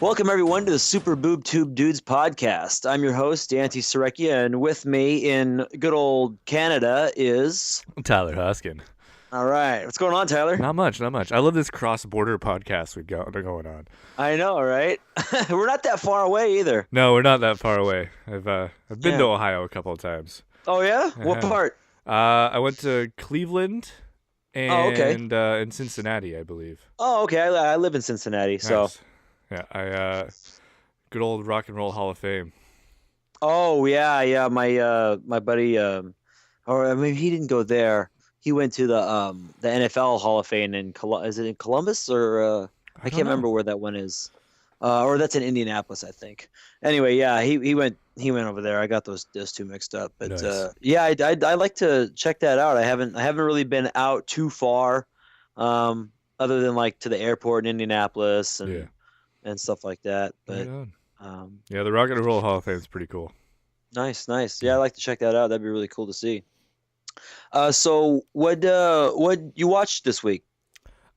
Welcome, everyone, to the Super Boob Tube Dudes podcast. I'm your host, Dante, and with me in good old Canada is... Tyler Hoskin. All right. What's going on, Tyler? Not much. I love this cross-border podcast we got going on. I know, right? We're not that far away either. No, we're not that far away. I've been to Ohio a couple of times. Oh, yeah? I What have. part? I went to Cleveland and and Cincinnati, I believe. Oh, okay. I live in Cincinnati, so... Nice. Yeah, good old Rock and Roll Hall of Fame. Oh, yeah. My buddy, or maybe he didn't go there. He went to the NFL Hall of Fame in is it in Columbus or I can't remember where that one is. Or that's in Indianapolis, I think. Anyway, yeah, he went over there. I got those two mixed up, but Nice. yeah, I like to check that out. I haven't really been out too far, other than like to the airport in Indianapolis and stuff like that. But yeah, the Rock and Roll Hall of Fame is pretty cool. nice. Yeah, I'd like to check that out. That'd be really cool to see. So what you watched this week?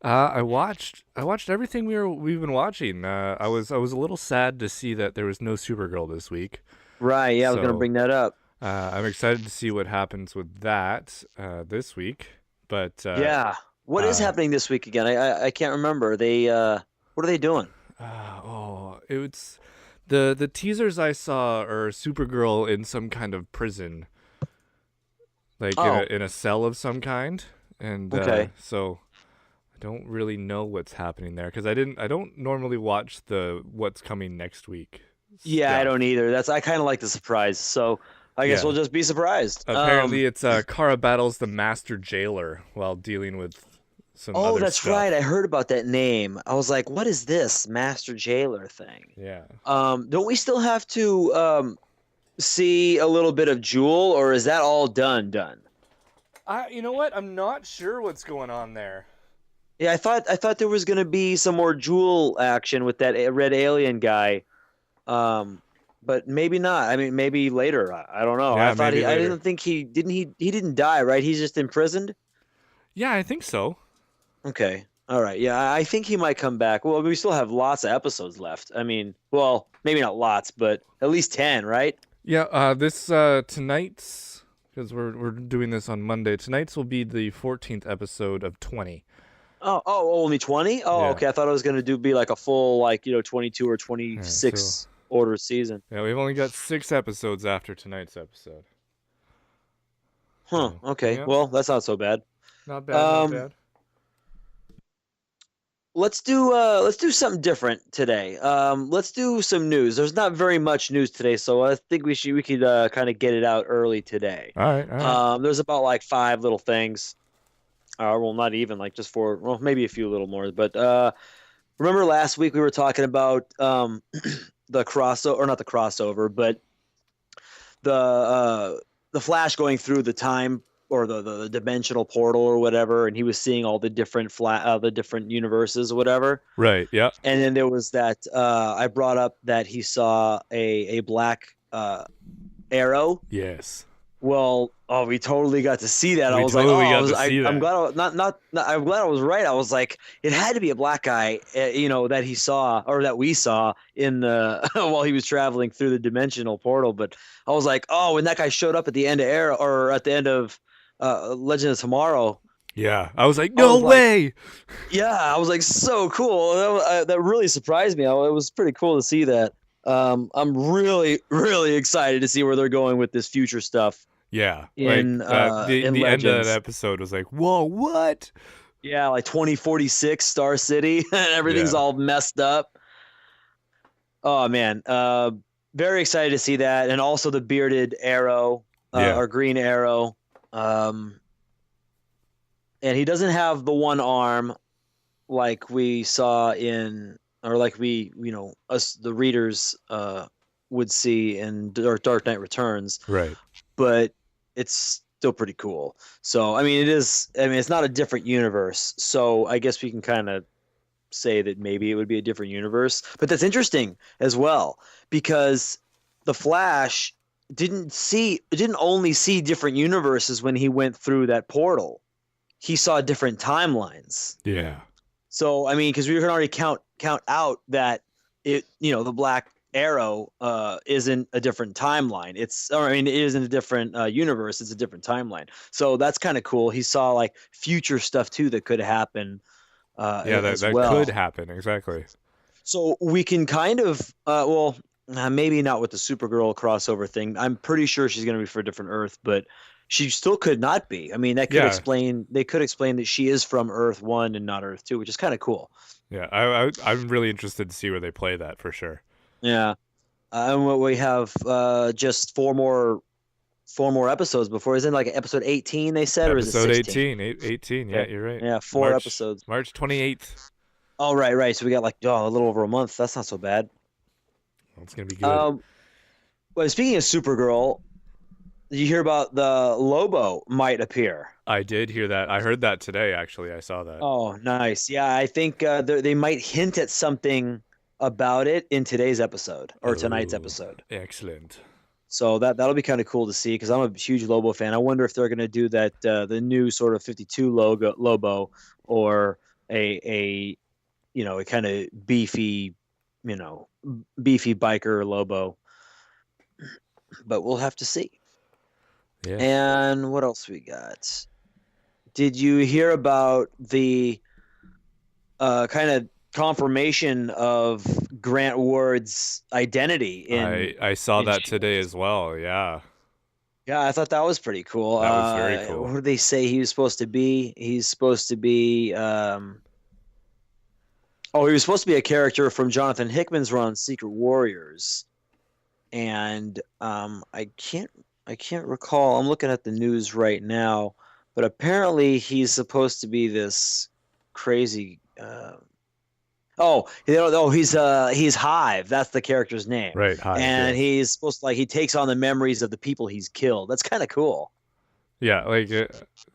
I watched everything we've been watching. I was a little sad to see that there was no Supergirl this week. Right, yeah, I was gonna bring that up. I'm excited to see what happens with that this week. But yeah, what is happening this week again? I can't remember. They what are they doing? It's the teasers I saw are Supergirl in some kind of prison, like in a cell of some kind, and so I don't really know what's happening there because I don't normally watch the what's coming next week. Yeah, stuff. I don't either. I kind of like the surprise, so I guess we'll just be surprised. Apparently, it's Kara battles the master jailer while dealing with some other that's stuff. right. I heard about that name. I was like, what is this master jailer thing? Yeah. Don't we still have to see a little bit of Jewel, or is that all done? You know what? I'm not sure what's going on there. Yeah, I thought there was gonna be some more Jewel action with that red alien guy, but maybe not. I mean, maybe later. I don't know. Yeah, I thought maybe I later. didn't think he didn't die, right? He's just imprisoned. Yeah, I think so. Okay. All right. Yeah, I think he might come back. Well, we still have lots of episodes left. I mean, well, maybe not lots, but at least 10, right? Yeah. This tonight's, because we're doing this on Monday. Tonight's will be the 14th episode of 20. Oh, only 20? Oh, Yeah. okay. I thought it was going to be like a full 22 or 26 order season. Yeah, we've only got 6 episodes after tonight's episode. Huh. Okay. Yeah. Well, that's not so bad. Not bad. Not bad. Let's do something different today. Let's do some news. There's not very much news today, so I think we could kind of get it out early today. All right. There's about like 5 little things. Well, not even like just 4. Well, maybe a few little more. But remember last week we were talking about the crossover, or not the crossover, but the Flash going through the time, or the dimensional portal or whatever, and he was seeing all the different the different universes or whatever. Right. Yeah. And then there was that I brought up that he saw a black arrow. Yes. Well, we totally got to see that. We I was totally like, got to see that. I'm glad I'm glad I was right. I was like, it had to be a black guy, that he saw, or that we saw in the while he was traveling through the dimensional portal. But I was like, when that guy showed up at the end of Arrow, or at the end of Legend of Tomorrow. Yeah, I was like, no way. Yeah, I was like, so cool. That really surprised me. It was pretty cool to see that. I'm really, really excited to see where they're going with this future stuff. Yeah, the end of that episode was like, whoa, what? Yeah, like 2046 Star City, and everything's all messed up. Oh man, very excited to see that, and also the bearded Arrow, or Green Arrow. And he doesn't have the one arm like we saw in, or like us, the readers, would see in Dark Knight Returns. Right. But it's still pretty cool. So, it's not a different universe. So I guess we can kind of say that maybe it would be a different universe. But that's interesting as well, because the Flash didn't only see different universes when he went through that portal. He saw different timelines. Yeah. So, because we can already count out that the Black Arrow isn't a different timeline. It isn't a different universe. It's a different timeline. So that's kind of cool. He saw like future stuff too that could happen as that well. could happen, exactly. So we can kind of maybe not with the Supergirl crossover thing. I'm pretty sure she's going to be for a different Earth, but she still could not be. I mean, that could explain. They could explain that she is from Earth 1 and not Earth 2, which is kind of cool. Yeah, I'm really interested to see where they play that for sure. Yeah, and we have just four more episodes before. Isn't like episode 18? They said, or is it 16? 18. Yeah, you're right. Yeah, four episodes. March 28th. Oh, right. So we got like a little over a month. That's not so bad. Well, it's gonna be good. Well, speaking of Supergirl, did you hear about the Lobo might appear? I did hear that. I heard that today. Actually, I saw that. Oh, nice. Yeah, I think they might hint at something about it in today's episode or tonight's episode. Excellent. So that'll be kind of cool to see because I'm a huge Lobo fan. I wonder if they're going to do that the new sort of 52 Lobo or a kind of beefy biker Lobo. But we'll have to see. Yeah. And what else we got? Did you hear about the kind of confirmation of Grant Ward's identity? I saw that today as well. Yeah. Yeah, I thought that was pretty cool. That was very cool. What did they say he was supposed to be? He's supposed to be. He was supposed to be a character from Jonathan Hickman's run, Secret Warriors, and I can't recall. I'm looking at the news right now, but apparently he's supposed to be this crazy. He's Hive. That's the character's name, right? Hive, and he's supposed to he takes on the memories of the people he's killed. That's kind of cool. Yeah,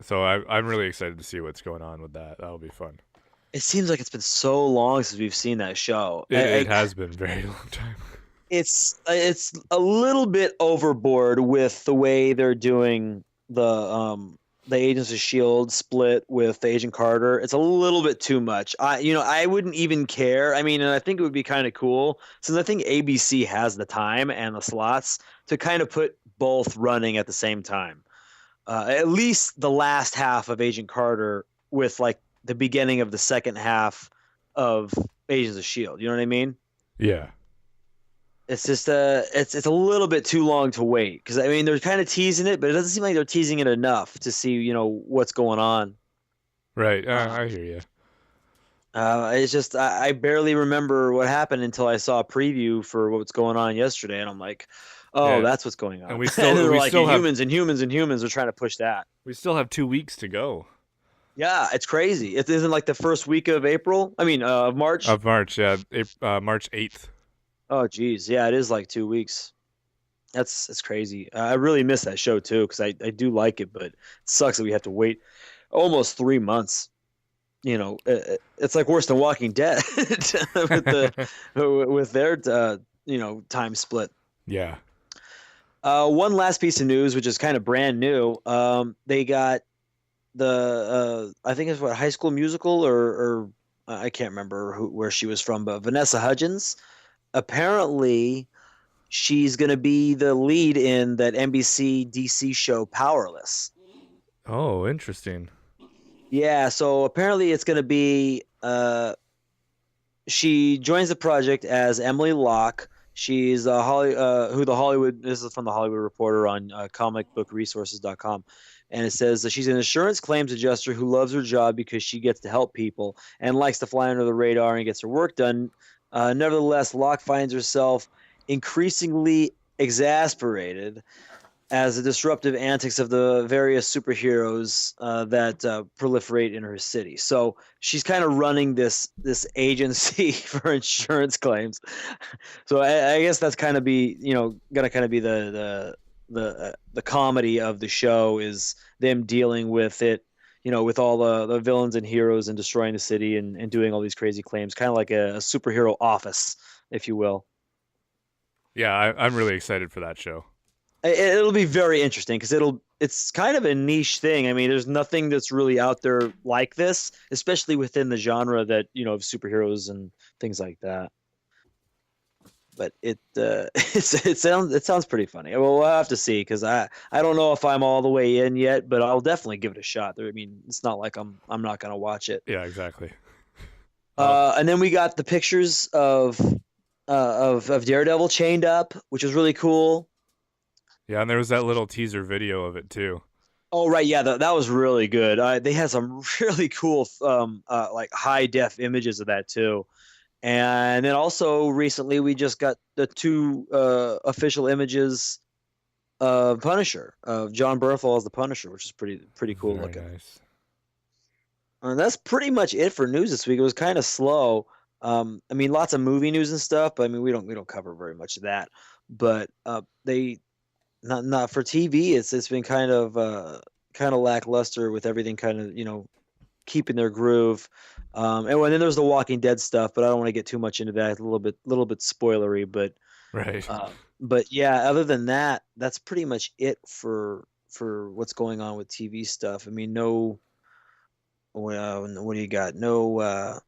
so I'm really excited to see what's going on with that. That'll be fun. It seems like it's been so long since we've seen that show. It has been a very long time. It's a little bit overboard with the way they're doing the Agents of S.H.I.E.L.D. split with Agent Carter. It's a little bit too much. I wouldn't even care. I mean, and I think it would be kind of cool since I think ABC has the time and the slots to kind of put both running at the same time. At least the last half of Agent Carter with like the beginning of the second half of Agents of S.H.I.E.L.D. You know what I mean? Yeah. It's just it's a little bit too long to wait because I mean they're kind of teasing it, but it doesn't seem like they're teasing it enough to see what's going on. Right, I hear you. It's just I barely remember what happened until I saw a preview for what's going on yesterday, and I'm like, oh, that's what's going on. And we still humans are trying to push that. We still have 2 weeks to go. Yeah, it's crazy. It isn't like the first week of April. I mean, of March. Of March, yeah, March 8th. Oh, geez. Yeah, it is like 2 weeks. That's crazy. I really miss that show, too, because I do like it, but it sucks that we have to wait almost 3 months. It's like worse than Walking Dead with their, time split. Yeah. One last piece of news, which is kind of brand new. They got the, I think it's High School Musical or I can't remember where she was from, but Vanessa Hudgens. Apparently she's going to be the lead in that NBC DC show Powerless. Oh, interesting. Yeah, so apparently it's going to be she joins the project as Emily Locke. She's this is from the Hollywood Reporter on comicbookresources.com. And it says that she's an insurance claims adjuster who loves her job because she gets to help people and likes to fly under the radar and gets her work done. Nevertheless, Locke finds herself increasingly exasperated as the disruptive antics of the various superheroes that proliferate in her city. So she's kind of running this agency for insurance claims. So I guess that's kind of gonna kind of be the comedy of the show is them dealing with it. With all the villains and heroes and destroying the city and doing all these crazy claims, kind of like a superhero office, if you will. Yeah, I'm really excited for that show. It'll be very interesting because it's kind of a niche thing. I mean, there's nothing that's really out there like this, especially within the genre that, of superheroes and things like that. but it sounds pretty funny. Well, we'll have to see because I don't know if I'm all the way in yet, but I'll definitely give it a shot. I mean, it's not like I'm not gonna watch it. Yeah, exactly. And then we got the pictures of Daredevil chained up, which was really cool. Yeah, and there was that little teaser video of it too. Oh right, yeah, that was really good. They had some really cool like high def images of that too. And then also recently we just got the 2 official images of Punisher, of John Bernthal as the Punisher, which is pretty cool Very looking. Nice. And that's pretty much it for news this week. It was kind of slow. I mean, lots of movie news and stuff. But I mean, we don't cover very much of that. But they not for TV. It's been kind of lackluster with everything kind of keeping their groove. And then there's the Walking Dead stuff, but I don't want to get too much into that. A little bit spoilery, but right. But yeah, other than that, that's pretty much it for what's going on with TV stuff. I mean, no. What do you got? No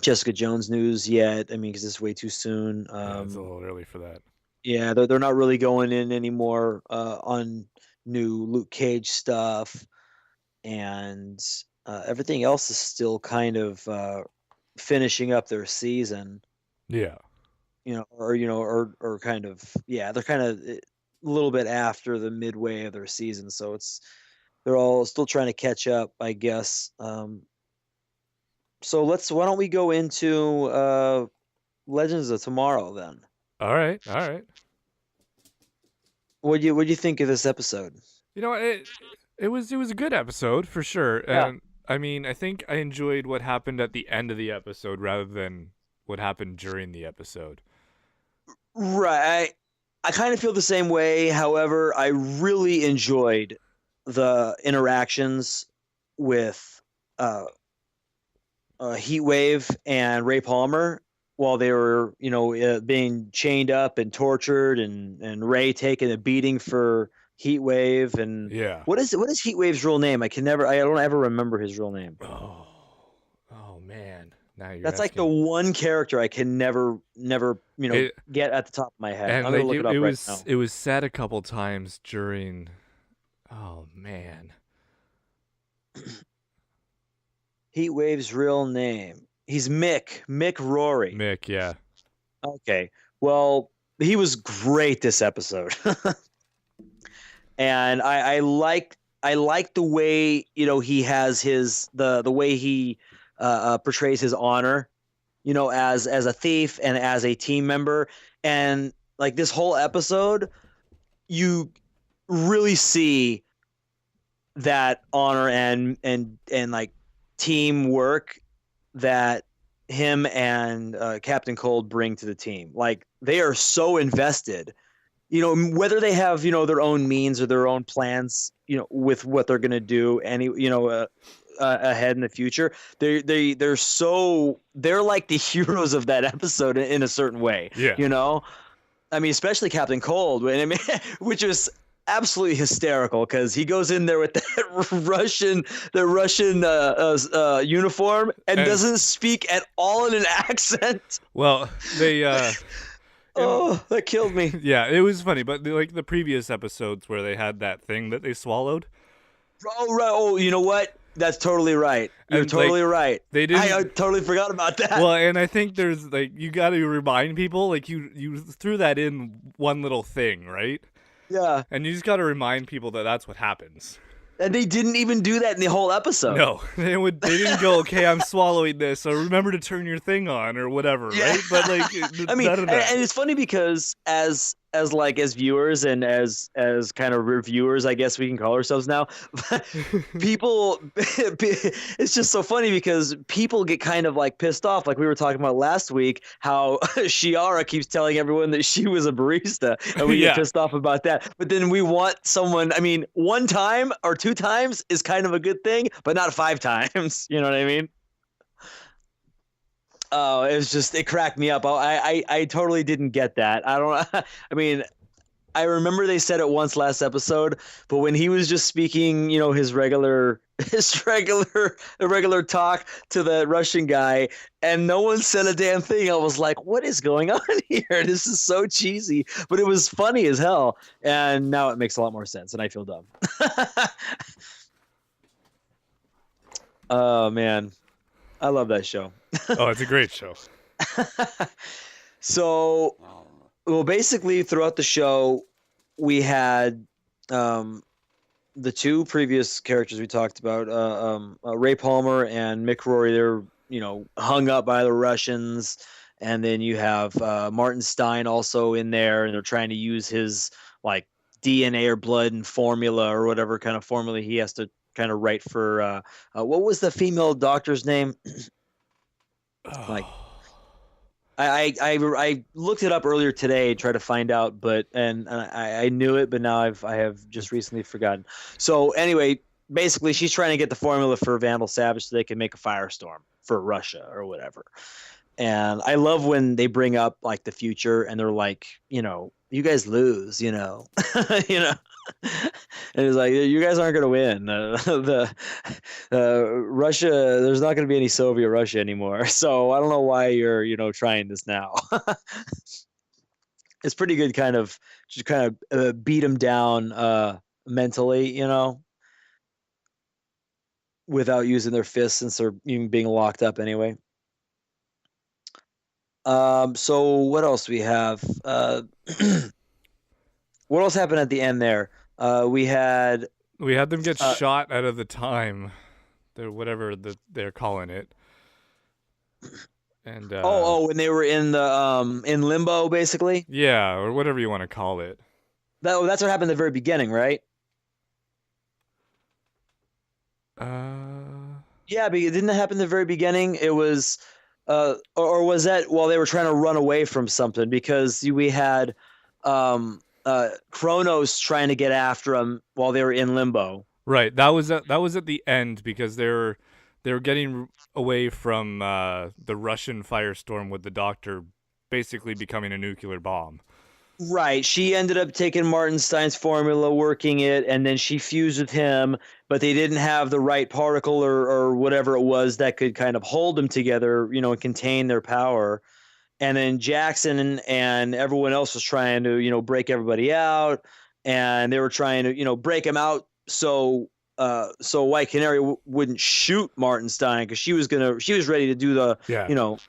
Jessica Jones news yet. I mean, because it's way too soon. Yeah, it's a little early for that. Yeah, they're not really going in anymore on new Luke Cage stuff, and everything else is still kind of finishing up their season. Yeah. Or kind of they're kind of a little bit after the midway of their season, so they're all still trying to catch up, I guess. So why don't we go into Legends of Tomorrow then? All right. What'd you think of this episode? You know, it was a good episode for sure. Yeah. And I mean, I think I enjoyed what happened at the end of the episode rather than what happened during the episode. Right. I kind of feel the same way. However, I really enjoyed the interactions with Heatwave and Ray Palmer while they were, being chained up and tortured, and Ray taking a beating for Heatwave. And yeah, what is Heatwave's real name? I don't ever remember his real name. Oh man. That's like the one character I can never get at the top of my head. And I'm gonna look it up right now. It was said a couple times during. Oh man. Heatwave's real name. He's Mick Rory. Mick, yeah. Okay. Well, he was great this episode. And I like the way, he has the way he portrays his honor, as a thief and as a team member. And like this whole episode, you really see that honor and like teamwork that him and Captain Cold bring to the team. Like they are so invested, whether they have, their own means or their own plans, with what they're going to do ahead in the future. They're like the heroes of that episode in a certain way. Yeah. I mean, especially Captain Cold, which was absolutely hysterical because he goes in there with that Russian uniform and doesn't speak at all in an accent. Well, they oh, that killed me. Yeah, it was funny, but like the previous episodes where they had that thing that they swallowed. Oh right. Oh, you know what? That's totally right. You're totally right. They didn't. I totally forgot about that. Well, and I think there's you got to remind people you threw that in one little thing, right? Yeah. And you just got to remind people that that's what happens. And they didn't even do that in the whole episode. No, they didn't go, okay, I'm swallowing this, so remember to turn your thing on or whatever, right? But I mean, and it's funny because as viewers and as kind of reviewers, I guess we can call ourselves now, people, it's just so funny because people get kind of like pissed off, like we were talking about last week, how Shiara keeps telling everyone that she was a barista, and we get pissed off about that. But then we want someone, I mean, one time or two times is kind of a good thing, but not 5 times. You know what I mean? Oh, it cracked me up. I totally didn't get that. I mean, I remember they said it once last episode, but when he was just speaking, his regular his regular talk to the Russian guy, and no one said a damn thing. I was like, what is going on here? This is so cheesy, but it was funny as hell. And now it makes a lot more sense, and I feel dumb. Oh man, I love that show. Oh, it's a great show. So, well, basically throughout the show, we had the two previous characters we talked about, Ray Palmer and Mick Rory. They're hung up by the Russians, and then you have Martin Stein also in there, and they're trying to use his like DNA or blood and formula or whatever kind of formula he has to kind of write for. What was the female doctor's name? Like. I looked it up earlier today, tried to find out, but I knew it, but now I have just recently forgotten. So anyway, basically, she's trying to get the formula for Vandal Savage so they can make a firestorm for Russia or whatever. And I love when they bring up like the future, and they're like, you guys lose, you know. And it's like, you guys aren't going to win. Russia, there's not going to be any Soviet Russia anymore. So I don't know why you're, trying this now. It's pretty good, just beat them down mentally, without using their fists since they're even being locked up anyway. So what else we have? What else happened at the end there? We had them get shot out of the time, whatever they're calling it. And when they were in the in limbo, basically. Yeah, or whatever you want to call it. That's what happened at the very beginning, right? Yeah, but didn't it happen at the very beginning? It was, or was that while they were trying to run away from something? Because we had Kronos trying to get after them while they were in limbo. Right. That was at the end because they were getting away from the Russian firestorm with the Doctor basically becoming a nuclear bomb. Right. She ended up taking Martin Stein's formula, working it, and then she fused with him, but they didn't have the right particle or whatever it was that could kind of hold them together, and contain their power. And then Jackson and everyone else was trying to, break everybody out, and they were trying to, break him out so White Canary wouldn't shoot Martin Stein, because she was ready to do the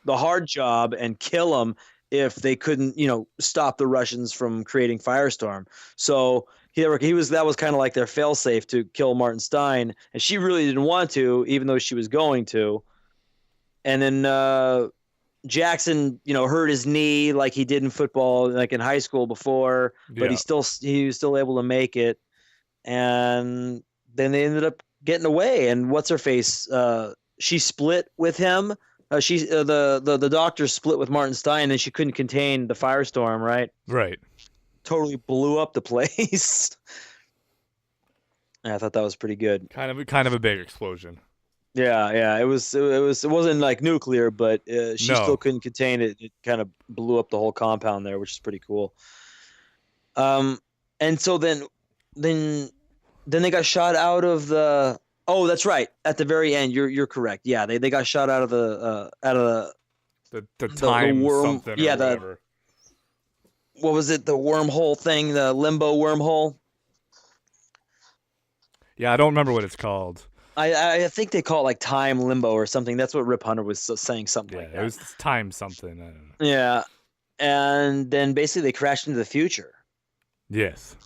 hard job and kill him if they couldn't, stop the Russians from creating Firestorm. So that was kind of like their failsafe to kill Martin Stein, and she really didn't want to, even though she was going to. And then Jackson, hurt his knee like he did in football, like in high school before, but he was still able to make it. And then they ended up getting away. And what's her face? She split with him. The Doctor split with Martin Stein, and she couldn't contain the firestorm. Right. Totally blew up the place. I thought that was pretty good. Kind of a big explosion. Yeah. It wasn't like nuclear, but she still couldn't contain it. It kind of blew up the whole compound there, which is pretty cool. And so then they got shot out of the. Oh, that's right. At the very end, you're correct. Yeah, they got shot out of the time worm. Something. Yeah, whatever. What was it? The wormhole thing, the limbo wormhole. Yeah, I don't remember what it's called. I think they call it like time limbo or something. That's what Rip Hunter was saying, something like that. It was time something. I don't know. Yeah, and then basically they crashed into the future. Yes.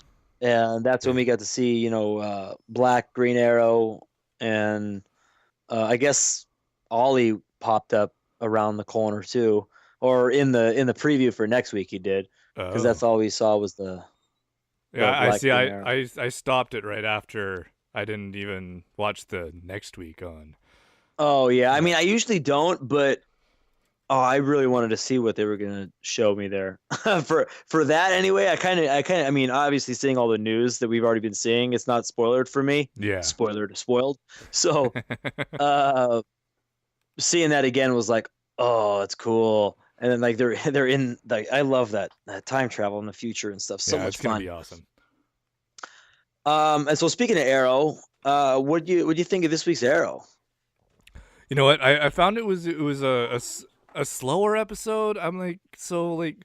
And that's when we got to see, Black, Green Arrow, and I guess Ollie popped up around the corner too, or in the preview for next week he did, because that's all we saw was the. Yeah, I see. I stopped it right after. I didn't even watch the next week on. Oh yeah, I mean I usually don't, but I really wanted to see what they were gonna show me there. for that anyway. I mean, obviously seeing all the news that we've already been seeing, it's not spoiled for me. Yeah. Spoiled. So, seeing that again was like, oh, it's cool. And then like they're in like, I love that time travel in the future and stuff. So much fun. It's gonna be awesome. And so speaking of Arrow, What do you think of this week's Arrow? You know what? I found it was a slower episode. I'm like, so like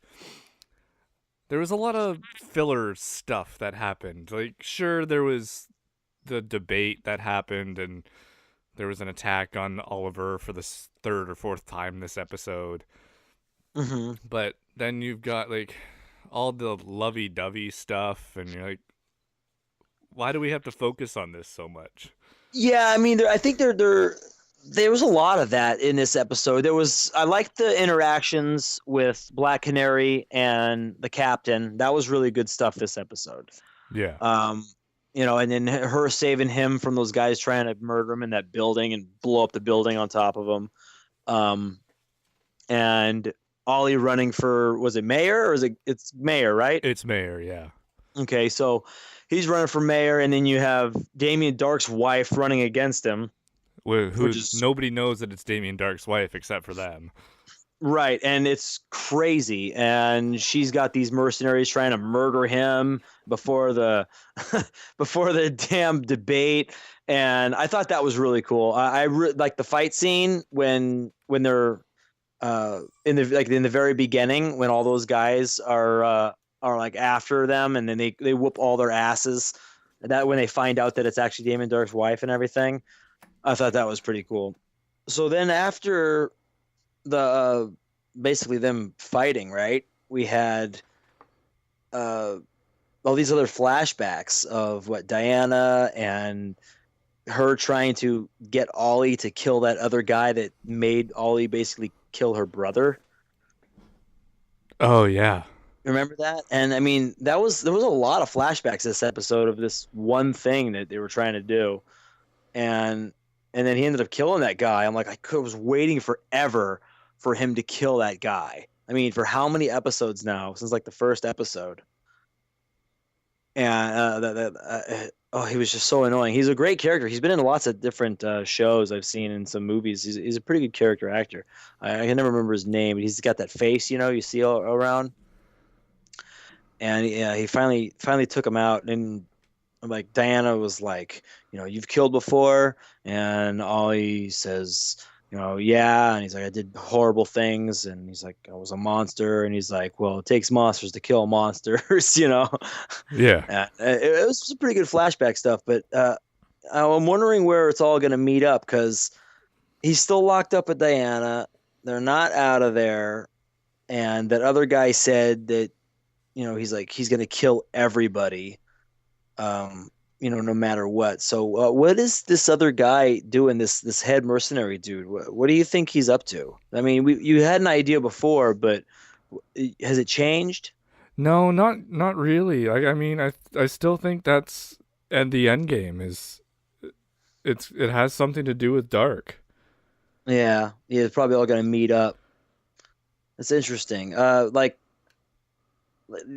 there was a lot of filler stuff that happened. Like, sure, there was the debate that happened, and there was an attack on Oliver for the third or fourth time this episode. Mm-hmm. But then you've got like all the lovey-dovey stuff, and you're like, why do we have to focus on this so much? Yeah, I mean, I think there was a lot of that in this episode. I liked the interactions with Black Canary and the Captain. That was really good stuff this episode. Yeah. And then her saving him from those guys trying to murder him in that building and blow up the building on top of him. And Ollie running for, was it mayor or it's mayor, right? It's mayor, yeah. Okay, so he's running for mayor, and then you have Damien Dark's wife running against him. Nobody knows that it's Damien Dark's wife except for them. Right, and it's crazy, and she's got these mercenaries trying to murder him before the before the damn debate, and I thought that was really cool. I like the fight scene when they're in the very beginning, when all those guys are like after them, and then they whoop all their asses. That when they find out that it's actually Damien Dark's wife and everything, I thought that was pretty cool. So then after the basically them fighting, right? We had all these other flashbacks of what Diana and her trying to get Ollie to kill that other guy that made Ollie basically kill her brother. Oh yeah. Remember that? And I mean, there was a lot of flashbacks this episode of this one thing that they were trying to do. And then he ended up killing that guy. I'm like, I was waiting forever for him to kill that guy. I mean, for how many episodes now? Since like the first episode. And he was just so annoying. He's a great character. He's been in lots of different shows I've seen in some movies. He's a pretty good character actor. I can never remember his name, but he's got that face, you see all around. And he finally took him out, and like Diana was like, you've killed before, and Ollie says, yeah, and he's like, I did horrible things, and he's like, I was a monster, and he's like, well, it takes monsters to kill monsters, Yeah. It was some pretty good flashback stuff, but I'm wondering where it's all going to meet up, because he's still locked up with Diana. They're not out of there, and that other guy said that, he's like, he's going to kill everybody. No matter what. So what is this other guy doing, this head mercenary dude? What do you think he's up to? I mean, you had an idea before, but has it changed? No, not really. I mean, I still think that's at the end game is it has something to do with Dark. Yeah, it's probably all going to meet up. That's interesting.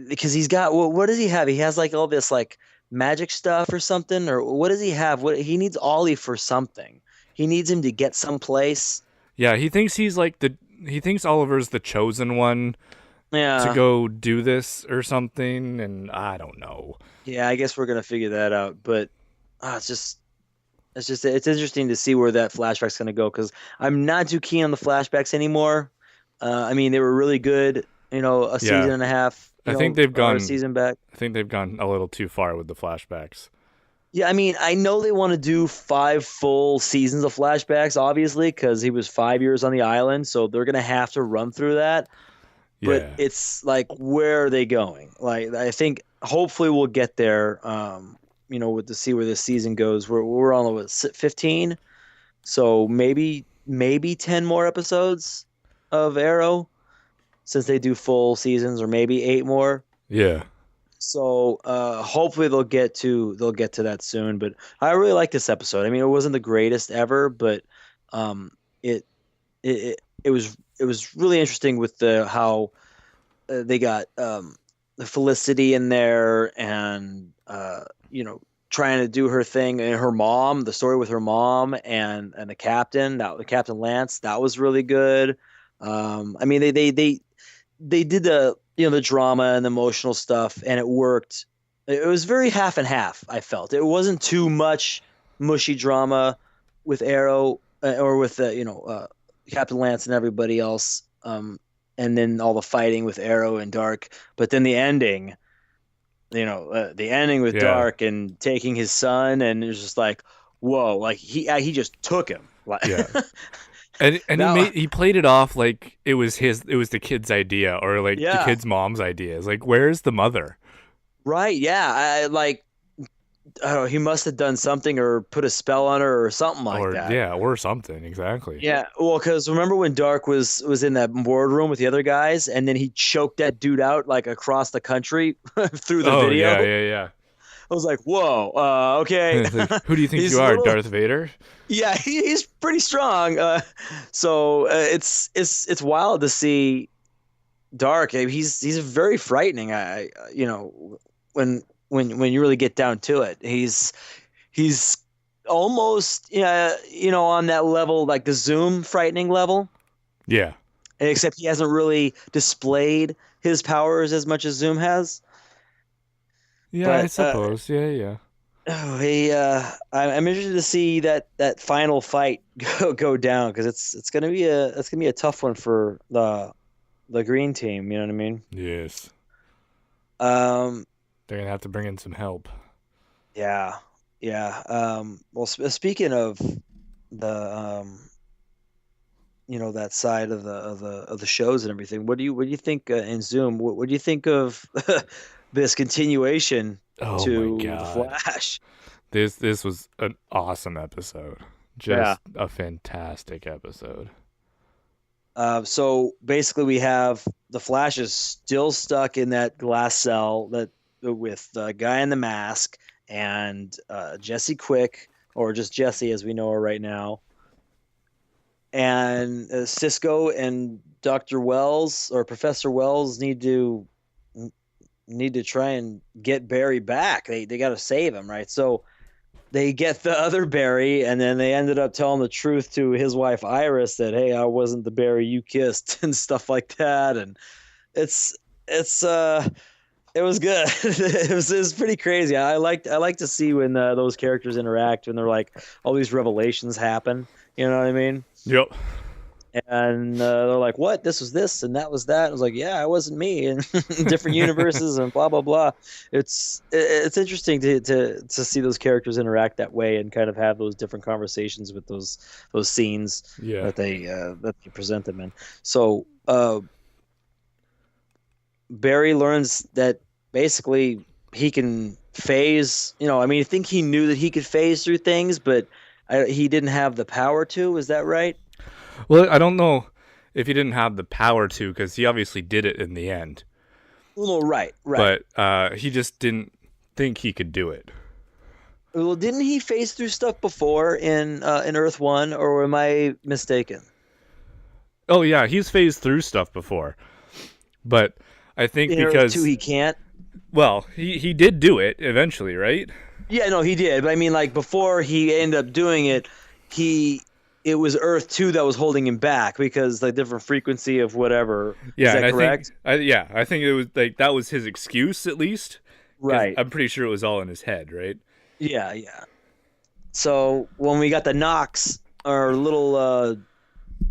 Because he's got, what does he have? He has like all this like magic stuff or something, or what does he have? What he needs Ollie for something. He needs him to get someplace. Yeah, he thinks he thinks Oliver's the chosen one. Yeah. To go do this or something, and I don't know. Yeah, I guess we're gonna figure that out. But it's interesting to see where that flashback's gonna go, because I'm not too keen on the flashbacks anymore. I mean, they were really good. A season and a half. I think they've gone a season back. I think they've gone a little too far with the flashbacks. Yeah, I mean, I know they want to do 5 full seasons of flashbacks, obviously, because he was 5 years on the island, so they're gonna have to run through that. But it's like, where are they going? Like, I think hopefully we'll get there. To see where this season goes. We're on 15, so maybe 10 more episodes of Arrow, since they do full seasons, or maybe 8 more. Yeah. So hopefully they'll get to that soon. But I really like this episode. I mean, it wasn't the greatest ever, but it was really interesting with how they got the Felicity in there, and trying to do her thing, and her mom, the story with her mom and the captain, the Captain Lance, that was really good. I mean, they did the drama and the emotional stuff, and it worked. It was very half and half. I felt it wasn't too much mushy drama with Arrow or with Captain Lance and everybody else, and then all the fighting with Arrow and Dark. But then the ending, the ending with Yeah. Dark and taking his son, and it was just like, whoa, like he just took him. Like, yeah. And now, he played it off like it was the kid's idea or like the yeah, kid's mom's idea. It's like, where's the mother? right, yeah, I don't know, he must have done something or put a spell on her or something like Or that. yeah, or something, exactly. Yeah, well, because remember when Dark was in that boardroom with the other guys, and then he choked that dude out like across the country through the Oh video. yeah, yeah, I was like, whoa, okay. yeah. It's like, who do you think He's you a are, little, Darth Vader? yeah, he's pretty strong. So it's wild to see Dark. He's very frightening. When you really get down to it, he's almost on that level, like the Zoom frightening level, Yeah. except he hasn't really displayed his powers as much as Zoom has. Yeah, I But suppose. Yeah, yeah. oh, I'm interested to see that final fight go down, because it's gonna be a tough one for the green team. You know what I mean? Yes. Um, They're gonna have to bring in some help. yeah, yeah. Well, speaking of the that side of the shows and everything, what do you think in Zoom? What do you think of this continuation Oh my to the god. Flash? This was an awesome episode. Yeah. Just a fantastic episode. So basically, we have the Flash is still stuck in that glass cell that with the guy in the mask and Jesse Quick, or just Jesse as we know her right now, and Cisco and Dr. Wells or Professor Wells need to try and get Barry back. They got to save him, right? So they get the other Barry, and then they ended up telling the truth to his wife Iris that, hey, I wasn't the Barry you kissed and stuff like that. And it's it was good. It was pretty crazy. I like to see when those characters interact, when they're like all these revelations happen. You know what I mean? Yep. And they're like, "What? This was this, and that was that." I was like, "Yeah, it wasn't me," and different universes, and blah blah blah. It's interesting to see those characters interact that way and kind of have those different conversations with those scenes Yeah. that they present them in. So Barry learns that basically he can phase. I mean, I think he knew that he could phase through things, but he didn't have the power to. Is that right? Well, I don't know if he didn't have the power to, because he obviously did it in the end. Well, right. But he just didn't think he could do it. Well, didn't he phase through stuff before in Earth One, or am I mistaken? Oh yeah, he's phased through stuff before, but I think In because Earth 2 he can't. well, he did do it eventually, right? Yeah, no, he did. But I mean, like before he ended up doing it, it was Earth 2 that was holding him back because the different frequency of whatever. Yeah, Is that correct? I think it was like that was his excuse at least. Right. I'm pretty sure it was all in his head, right? Yeah, yeah. So when we got the Nox, our little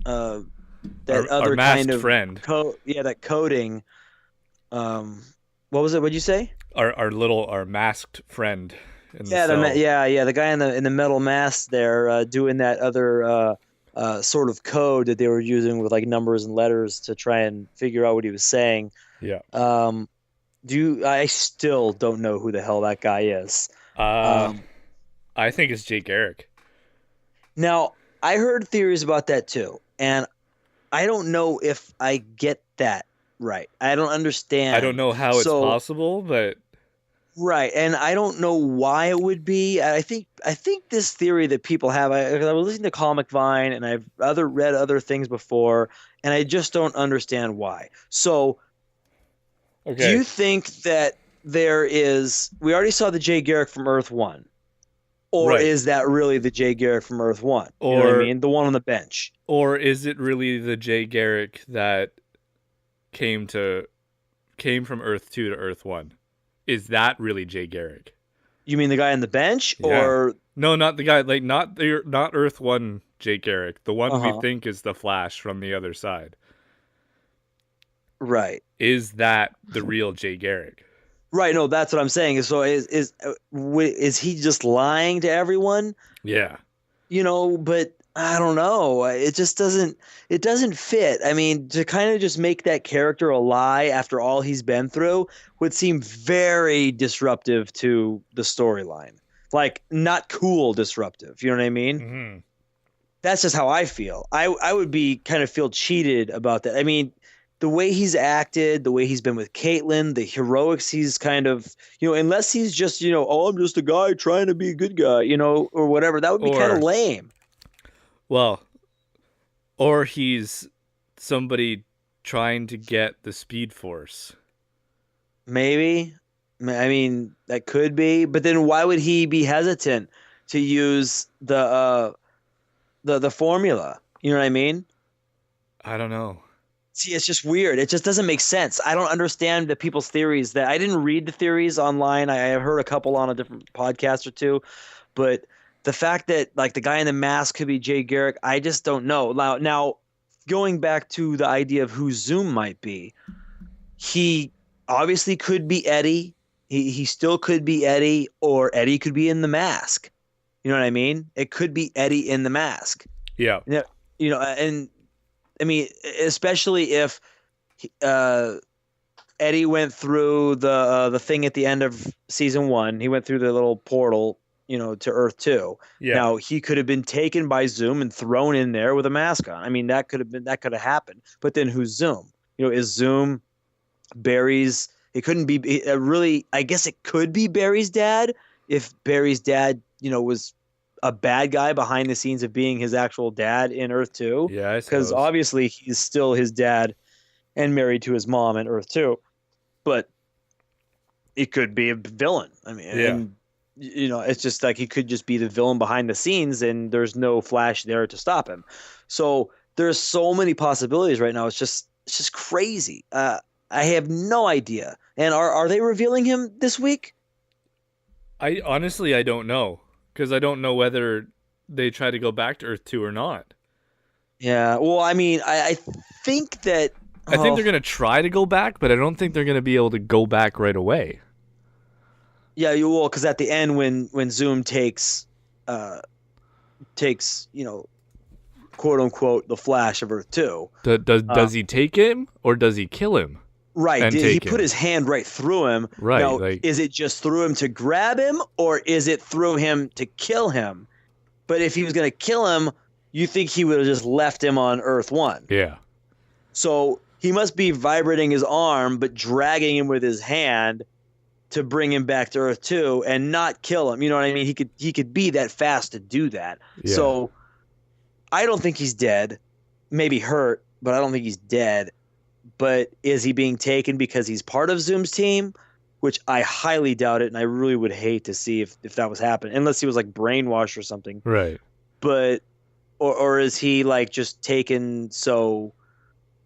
that our other masked kind of friend. that coding. What was it? What'd you say? Our masked friend. In the cell. The guy in the metal mask there, doing that other sort of code that they were using with like numbers and letters to try and figure out what he was saying. Yeah. I still don't know who the hell that guy is. I think it's Jake Garrick. Now, I heard theories about that too, and I don't know if I get that right. I don't understand. I don't know how it's possible, but right, and I don't know why it would be. I think this theory that people have. I was listening to Comic Vine, and I've read other things before, and I just don't understand why. So, okay. Do you think that there is? We already saw the Jay Garrick from Earth 1. Or right. Is that really the Jay Garrick from Earth 1? You know what I mean? The one on the bench. Or is it really the Jay Garrick that came from Earth 2 to Earth 1? Is that really Jay Garrick? You mean the guy on the bench? Yeah. Or No, not the guy. Like not Earth 1 Jay Garrick. The one we think is the Flash from the other side. Right. Is that the real Jay Garrick? Right. No, that's what I'm saying. So is he just lying to everyone? Yeah. But I don't know. It just doesn't fit. I mean, to kind of just make that character a lie after all he's been through would seem very disruptive to the storyline. Like, not cool disruptive. You know what I mean? Mm-hmm. That's just how I feel. I would be kind of feel cheated about that. I mean, the way he's acted, the way he's been with Caitlyn, the heroics he's kind of, unless he's just, oh, I'm just a guy trying to be a good guy, or whatever. That would be kind of lame. Well, or he's somebody trying to get the Speed Force. Maybe. I mean, that could be. But then why would he be hesitant to use the formula? You know what I mean? I don't know. See, it's just weird. It just doesn't make sense. I don't understand the people's theories. That I didn't read the theories online. I have heard a couple on a different podcast or two, but the fact that like the guy in the mask could be Jay Garrick, I just don't know. Now, going back to the idea of who Zoom might be, he obviously could be Eddie. He still could be Eddie, or Eddie could be in the mask. You know what I mean? It could be Eddie in the mask. Yeah. And I mean, especially if Eddie went through the thing at the end of season 1. He went through the little portal, to Earth 2. Yeah. Now, he could have been taken by Zoom and thrown in there with a mask on. I mean, that could have happened. But then who's Zoom? Is Zoom Barry's? It couldn't be really. I guess it could be Barry's dad if Barry's dad, was a bad guy behind the scenes of being his actual dad in Earth 2. Yeah, because obviously he's still his dad and married to his mom in Earth 2. But it could be a villain. I mean, and, it's just like he could just be the villain behind the scenes, and there's no Flash there to stop him. So there's so many possibilities right now. It's just crazy. I have no idea. And are they revealing him this week? I don't know, because I don't know whether they try to go back to Earth 2 or not. Yeah, well, I mean, I think that... I think they're going to try to go back, but I don't think they're going to be able to go back right away. Yeah, you will, because at the end when Zoom takes, quote unquote, the Flash of Earth 2. Does he take him, or does he kill him? Right. He put his hand right through him. Right. Now, is it just through him to grab him, or is it through him to kill him? But if he was going to kill him, you think he would have just left him on Earth 1. Yeah. So he must be vibrating his arm, but dragging him with his hand to bring him back to Earth 2 and not kill him. You know what I mean? He could be that fast to do that. Yeah. So I don't think he's dead. Maybe hurt, but I don't think he's dead. But is he being taken because he's part of Zoom's team? Which I highly doubt it, and I really would hate to see if that was happening, unless he was like brainwashed or something. Right. But or is he like just taken so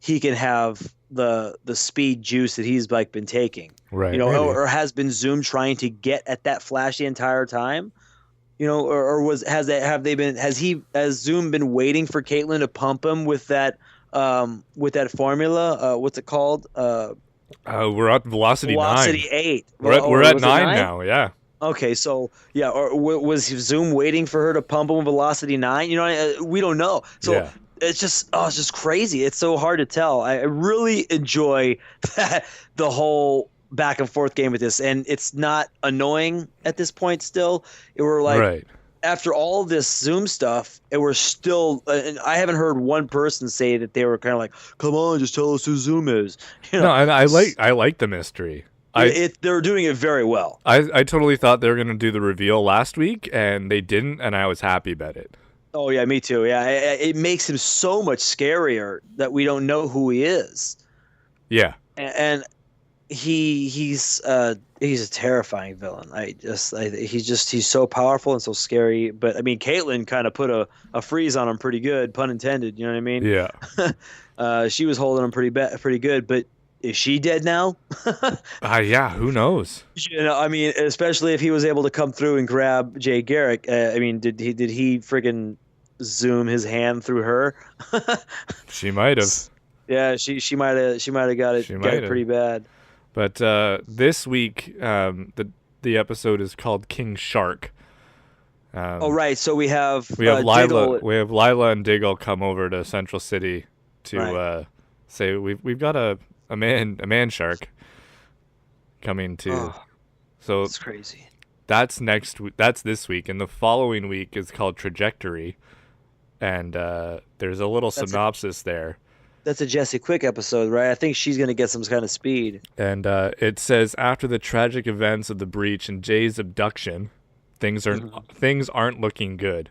he can have the speed juice that he's like been taking? Right. Or has been Zoom trying to get at that Flash the entire time? Has Zoom been waiting for Caitlyn to pump him with that formula? What's it called? We're at velocity 9. Velocity 8. We're at 9 now. Yeah. Okay, so yeah, or was Zoom waiting for her to pump him with velocity 9? We don't know. So yeah. It's just crazy. It's so hard to tell. I really enjoy the whole back and forth game with this, and it's not annoying at this point. Still, we're like. Right. After all this Zoom stuff, and we're still. I haven't heard one person say that they were kind of like, "Come on, just tell us who Zoom is." No, and I like the mystery. They're doing it very well. I totally thought they were going to do the reveal last week, and they didn't, and I was happy about it. Oh yeah, me too. Yeah, it makes him so much scarier that we don't know who he is. Yeah, and he's a terrifying villain. He's so powerful and so scary. But I mean, Caitlyn kind of put a freeze on him pretty good, pun intended. You know what I mean? Yeah. She was holding him pretty good, but is she dead now? Yeah, who knows? I mean, especially if he was able to come through and grab Jay Garrick. I mean, did he friggin' zoom his hand through her? She might have. Yeah, she might have got it pretty bad. But this week, the episode is called King Shark. Right. So we have Lila. Diggle. We have Lila and Diggle come over to Central City to say we've got a man shark coming to. So it's crazy. That's That's this week, and the following week is called Trajectory, and there's a little synopsis there. That's a Jesse Quick episode, right? I think she's going to get some kind of speed. And it says, after the tragic events of the breach and Jay's abduction, things aren't looking good.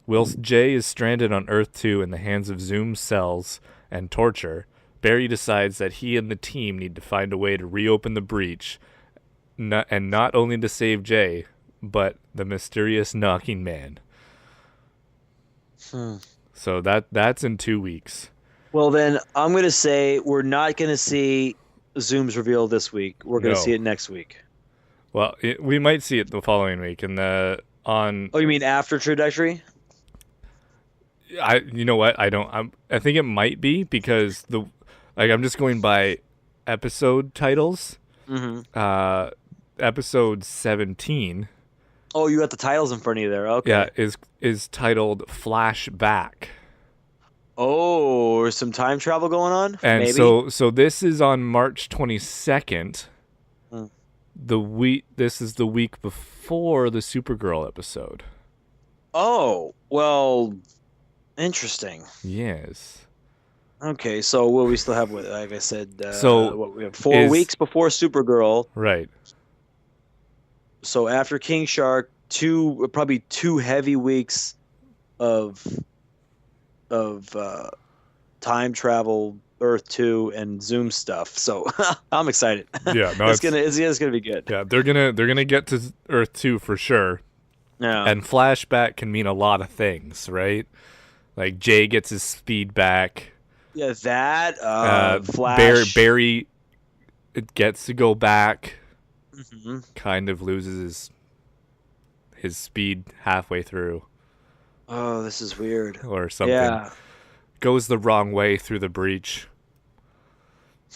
Whilst Jay is stranded on Earth 2 in the hands of Zoom cells and torture, Barry decides that he and the team need to find a way to reopen the breach, and not only to save Jay, but the mysterious knocking man. So that's in 2 weeks. Well, then I'm going to say we're not going to see Zoom's reveal this week. We're going to see it next week. Well, we might see it the following week. Oh, you mean after Trajectory? You know what? I think it might be because I'm just going by episode titles. Mm-hmm. Episode 17. Oh, you got the titles in front of you there. Okay. Yeah, is titled Flashback. Oh, there's some time travel going on? And maybe? So this is on March 22nd. This is the week before the Supergirl episode. Oh, well, interesting. Yes. Okay, so what we still have with, like I said, we have 4 weeks before Supergirl. Right. So after King Shark, probably 2 heavy weeks of time travel, Earth 2, and Zoom stuff. So I'm excited. Yeah, no, it's gonna be good. Yeah, they're gonna get to Earth 2 for sure. Yeah. And flashback can mean a lot of things, right? Like Jay gets his speed back. Yeah, that Flash. Barry gets to go back. Mm-hmm. Kind of loses his speed halfway through. Oh, this is weird. Or something. Yeah. Goes the wrong way through the breach.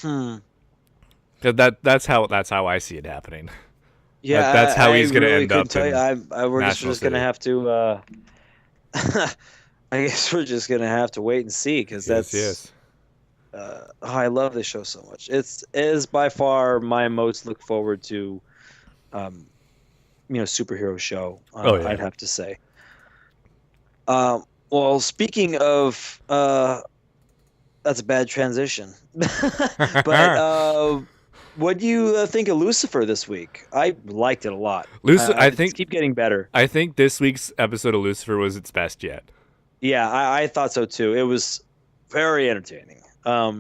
That's how I see it happening. Yeah, that's how he's going to end up. We're just going to have to. I guess we're just going to have to wait and see because that's. I love this show so much. It is by far my most look forward to, superhero show. I'd have to say. Well, speaking of, that's a bad transition. But what do you think of Lucifer this week? I liked it a lot. I think keep getting better. I think this week's episode of Lucifer was its best yet. Yeah, I thought so too. It was very entertaining. A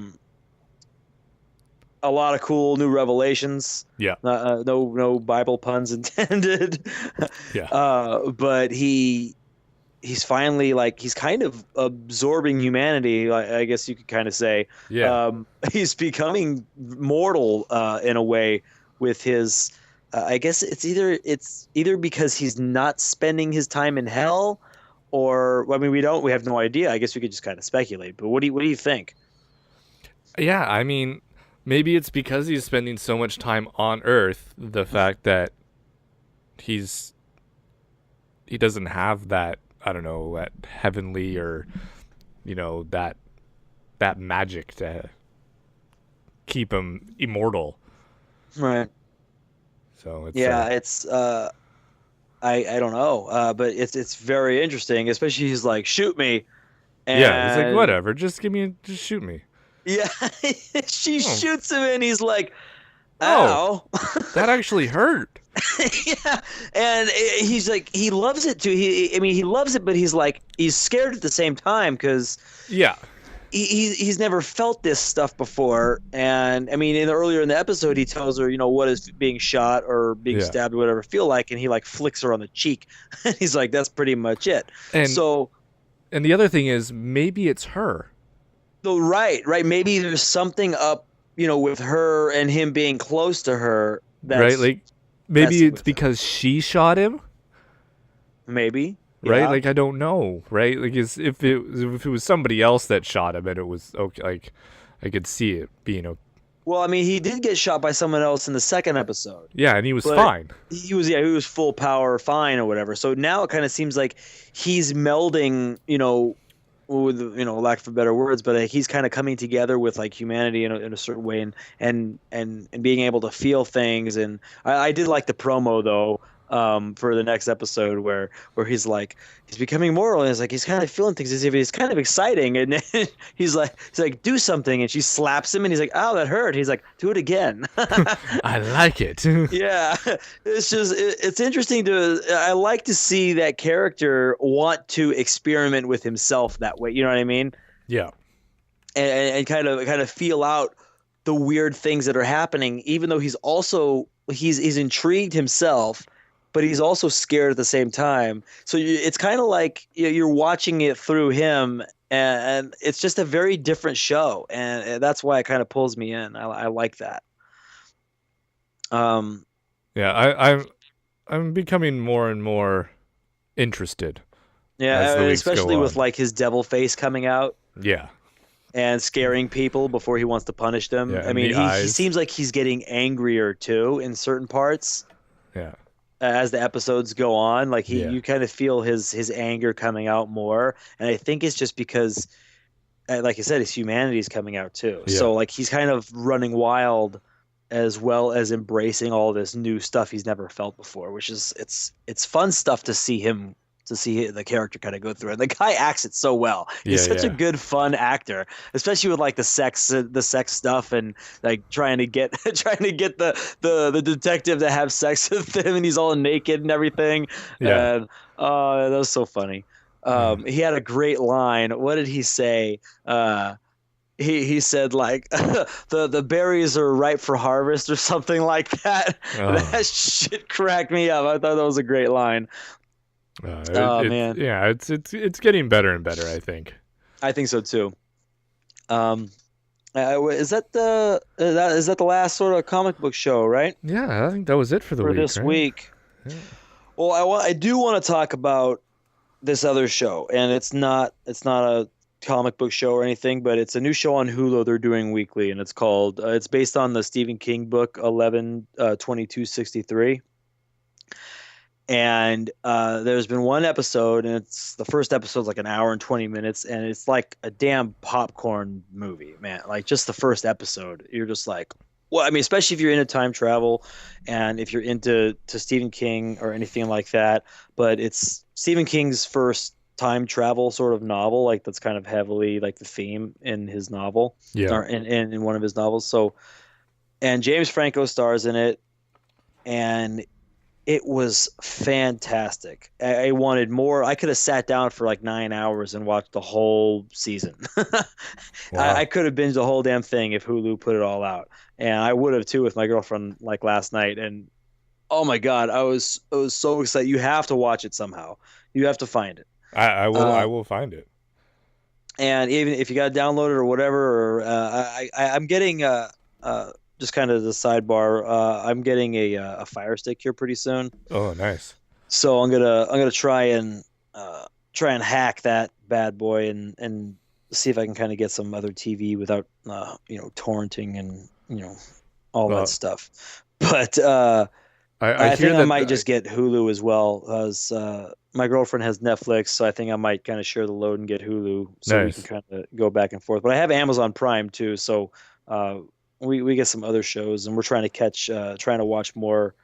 lot of cool new revelations. Yeah. No Bible puns intended. Yeah. But he's finally he's kind of absorbing humanity. I guess you could kind of say. Yeah. He's becoming mortal in a way with his. I guess it's either because he's not spending his time in hell, or we have no idea. I guess we could just kind of speculate. But what do you think? Yeah, I mean, maybe it's because he's spending so much time on Earth. The fact that he doesn't have that. I don't know, that heavenly or, that magic to keep him immortal. Right. So it's it's I don't know, but it's very interesting. Especially he's like, shoot me. And he's like, whatever, just shoot me. Yeah, she shoots him, and he's like, ow. Oh, that actually hurt. Yeah, and he's like, he loves it too. He loves it, but he's scared at the same time because he's never felt this stuff before. And earlier in the episode, he tells her, what is being shot or being stabbed or whatever feel like, and he flicks her on the cheek. He's like, that's pretty much it. And the other thing is, maybe it's her. So right. Maybe there's something up with her and him being close to her, Right? that's Like maybe messing it's with him. because she shot him. Maybe. Right? Yeah. Like I don't know. Right? Like if it was somebody else that shot him and it was okay, like I could see it being okay. Well, I mean, he did get shot by someone else in the second episode, Yeah, and he was but fine. he was full power fine or whatever. So now it kind of seems like he's melding, with lack of better words, but like he's kind of coming together with like humanity in a certain way, and being able to feel things. And I did like the promo though, for the next episode where he's becoming moral, and it's like he's kind of feeling things as if it's kind of exciting, and then he's like do something, and she slaps him, and he's like, oh, that hurt. He's like, do it again. I like it. Yeah, it's interesting I like to see that character want to experiment with himself that way. You know what I mean? Yeah. And kind of feel out the weird things that are happening, even though he's intrigued himself, but he's also scared at the same time. So it's kind of like you're watching it through him, and it's just a very different show, and that's why it kind of pulls me in. I like that. Yeah, I'm becoming more and more interested as Yeah, the weeks go especially with on. like his devil face coming out Yeah. and scaring people before he wants to punish them. Yeah, I and mean, the he eyes. seems like he's getting angrier too in certain parts Yeah. as the episodes go on. Like Yeah. you kind of feel his anger coming out more, and I think it's just because, like I said, his humanity is coming out too. Yeah. So like he's kind of running wild, as well as embracing all this new stuff he's never felt before, which is it's fun stuff to see the character kind of go through. And the guy acts it so well. He's Yeah, such a yeah. good, fun actor, especially with like the sex stuff, and like trying to get the detective to have sex with him, and he's all naked and everything. Yeah. And that was so funny. Yeah. He had a great line. What did he say? He said like the berries are ripe for harvest or something like that. Oh. That shit cracked me up. I thought that was a great line. Oh It's man, yeah, it's getting better and better, I think. I think so too. Um, is that the last sort of comic book show, right? Yeah, I think that was it for the For week, this right? week. Yeah. Well, I do want to talk about this other show, and it's not a comic book show or anything, but it's a new show on Hulu they're doing weekly, and it's based on the Stephen King book 11/22/63. And there's been one episode, and it's the first episode's like an hour and 20 minutes, and it's like a damn popcorn movie, man. Like just the first episode, you're just like, well, I mean, especially if you're into time travel, and if you're into Stephen King or anything like that. But it's Stephen King's first time travel sort of novel, like that's kind of heavily like the theme in his novel, Yeah. or in one of his novels. So, and James Franco stars in it, and it was fantastic. I wanted more. I could have sat down for like 9 hours and watched the whole season. Wow. I could have binged the whole damn thing if Hulu put it all out, and I would have too with my girlfriend like last night. And oh my god, I was so excited. You have to watch it somehow. You have to find it. I Uh, will find it. and even if you got to download it or whatever, or I'm getting just kind of the sidebar. I'm getting a Fire Stick here pretty soon. Oh, nice. So I'm gonna try and hack that bad boy, and see if I can kind of get some other TV without torrenting and all that Well, stuff. But I I hear think I that might just get Hulu as well, as my girlfriend has Netflix, so I think I might kind of share the load and get Hulu, so we can nice. kind of go back and forth. But I have Amazon Prime too, so uh, we get some other shows, and we're trying to watch more